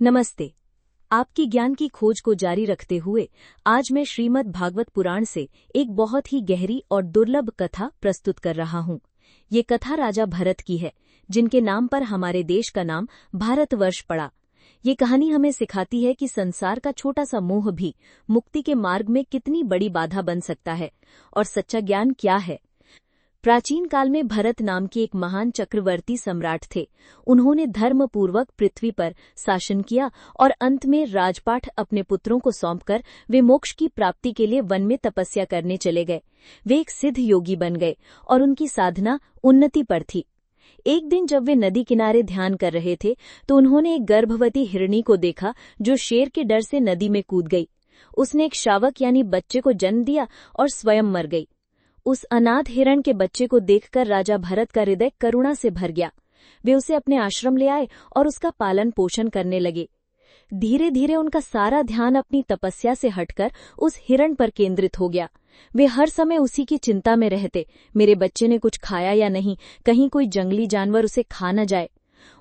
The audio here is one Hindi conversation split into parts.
नमस्ते। आपकी ज्ञान की खोज को जारी रखते हुए आज मैं श्रीमद् भागवत पुराण से एक बहुत ही गहरी और दुर्लभ कथा प्रस्तुत कर रहा हूँ। ये कथा राजा भरत की है, जिनके नाम पर हमारे देश का नाम भारतवर्ष पड़ा। ये कहानी हमें सिखाती है कि संसार का छोटा सा मोह भी मुक्ति के मार्ग में कितनी बड़ी बाधा बन सकता है और सच्चा ज्ञान क्या है। प्राचीन काल में भरत नाम के एक महान चक्रवर्ती सम्राट थे। उन्होंने धर्मपूर्वक पृथ्वी पर शासन किया और अंत में राजपाट अपने पुत्रों को सौंपकर वे मोक्ष की प्राप्ति के लिए वन में तपस्या करने चले गए। वे एक सिद्ध योगी बन गए और उनकी साधना उन्नति पर थी। एक दिन जब वे नदी किनारे ध्यान कर रहे थे तो उन्होंने एक गर्भवती हिरणी को देखा जो शेर के डर से नदी में कूद गई। उसने एक शावक यानी बच्चे को जन्म दिया और स्वयं मर गई। उस अनाथ हिरण के बच्चे को देखकर राजा भरत का हृदय करुणा से भर गया। वे उसे अपने आश्रम ले आए और उसका पालन पोषण करने लगे। धीरे धीरे उनका सारा ध्यान अपनी तपस्या से हटकर उस हिरण पर केंद्रित हो गया। वे हर समय उसी की चिंता में रहते, मेरे बच्चे ने कुछ खाया या नहीं, कहीं कोई जंगली जानवर उसे खा न जाए।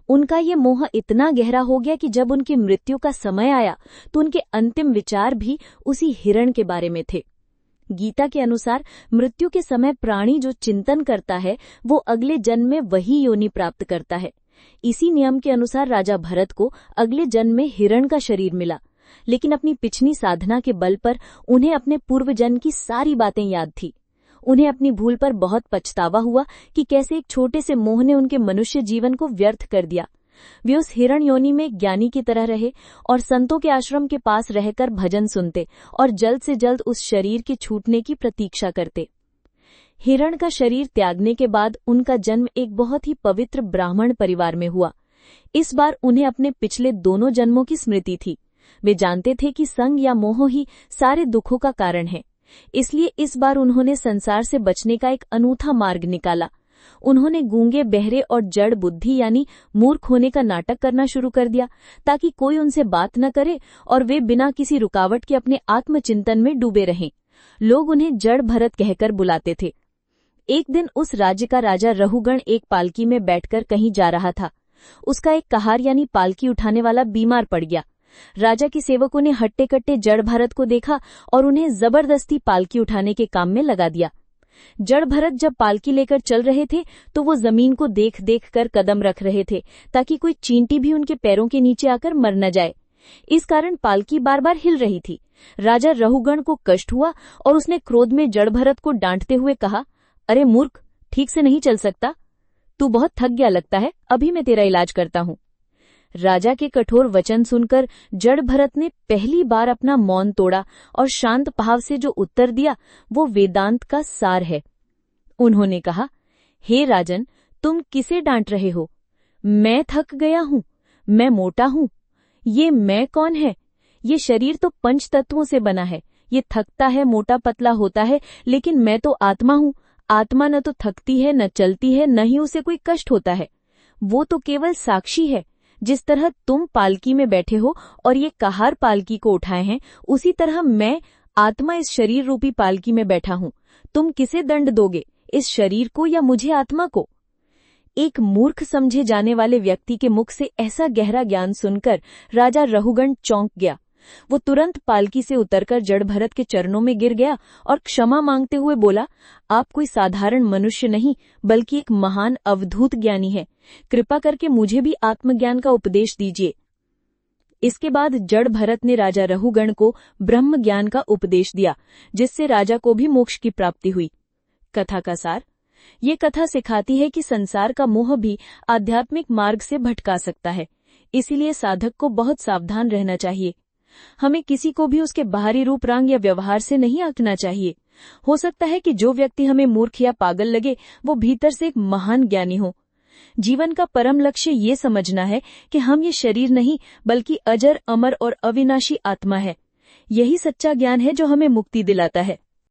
उनका ये मोह इतना गहरा हो गया कि जब उनकी मृत्यु का समय आया तो उनके अंतिम विचार भी उसी हिरण के बारे में थे। गीता के अनुसार मृत्यु के समय प्राणी जो चिंतन करता है वो अगले जन्म में वही योनि प्राप्त करता है। इसी नियम के अनुसार राजा भरत को अगले जन्म में हिरण का शरीर मिला, लेकिन अपनी पिछली साधना के बल पर उन्हें अपने पूर्व जन्म की सारी बातें याद थी। उन्हें अपनी भूल पर बहुत पछतावा हुआ कि कैसे एक छोटे से मोह ने उनके मनुष्य जीवन को व्यर्थ कर दिया। वे उस हिरण योनि में ज्ञानी की तरह रहे और संतों के आश्रम के पास रहकर भजन सुनते और जल्द से जल्द उस शरीर के छूटने की प्रतीक्षा करते। हिरण का शरीर त्यागने के बाद उनका जन्म एक बहुत ही पवित्र ब्राह्मण परिवार में हुआ। इस बार उन्हें अपने पिछले दोनों जन्मों की स्मृति थी। वे जानते थे कि संग या मोह ही सारे दुखों का कारण है, इसलिए इस बार उन्होंने संसार से बचने का एक अनूठा मार्ग निकाला। उन्होंने गूंगे, बहरे और जड़ बुद्धि यानी मूर्ख होने का नाटक करना शुरू कर दिया ताकि कोई उनसे बात न करे और वे बिना किसी रुकावट के अपने आत्मचिंतन में डूबे रहें। लोग उन्हें जड़ भरत कहकर बुलाते थे। एक दिन उस राज्य का राजा रहुगण एक पालकी में बैठकर कहीं जा रहा था। उसका एक कहार यानी पालकी उठाने वाला बीमार पड़ गया। राजा के सेवकों ने हट्टे कट्टे जड़ भरत को देखा और उन्हें जबरदस्ती पालकी उठाने के काम में लगा दिया। जड़ भरत जब पालकी लेकर चल रहे थे तो वो जमीन को देख देख कर कदम रख रहे थे ताकि कोई चींटी भी उनके पैरों के नीचे आकर मर न जाए। इस कारण पालकी बार बार हिल रही थी। राजा रहुगण को कष्ट हुआ और उसने क्रोध में जड़ भरत को डांटते हुए कहा, अरे मूर्ख, ठीक से नहीं चल सकता? तू बहुत थक गया लगता है, अभी मैं तेरा इलाज करता हूँ। राजा के कठोर वचन सुनकर जड़ भरत ने पहली बार अपना मौन तोड़ा और शांत भाव से जो उत्तर दिया वो वेदांत का सार है। उन्होंने कहा, हे राजन, तुम किसे डांट रहे हो? मैं थक गया हूँ, मैं मोटा हूँ। ये मैं कौन है? ये शरीर तो पंच तत्वों से बना है। ये थकता है, मोटा पतला होता है, लेकिन मैं तो आत्मा हूँ। आत्मा न तो थकती है, न चलती है, न ही उसे कोई कष्ट होता है। वो तो केवल साक्षी है। जिस तरह तुम पालकी में बैठे हो और ये कहार पालकी को उठाए हैं, उसी तरह मैं आत्मा इस शरीर रूपी पालकी में बैठा हूँ। तुम किसे दंड दोगे, इस शरीर को या मुझे आत्मा को? एक मूर्ख समझे जाने वाले व्यक्ति के मुख से ऐसा गहरा ज्ञान सुनकर राजा रहुगण चौंक गया। वो तुरंत पालकी से उतरकर जड़ भरत के चरणों में गिर गया और क्षमा मांगते हुए बोला, आप कोई साधारण मनुष्य नहीं बल्कि एक महान अवधूत ज्ञानी है। कृपा करके मुझे भी आत्मज्ञान का उपदेश दीजिए। इसके बाद जड़ भरत ने राजा रहुगण को ब्रह्म ज्ञान का उपदेश दिया, जिससे राजा को भी मोक्ष की प्राप्ति हुई। कथा का सार, ये कथा सिखाती है कि संसार का मोह भी आध्यात्मिक मार्ग से भटका सकता है। इसीलिए साधक को बहुत सावधान रहना चाहिए। हमें किसी को भी उसके बाहरी रूप, रंग या व्यवहार से नहीं आंकना चाहिए। हो सकता है कि जो व्यक्ति हमें मूर्ख या पागल लगे वो भीतर से एक महान ज्ञानी हो। जीवन का परम लक्ष्य ये समझना है कि हम ये शरीर नहीं बल्कि अजर, अमर और अविनाशी आत्मा है। यही सच्चा ज्ञान है जो हमें मुक्ति दिलाता है।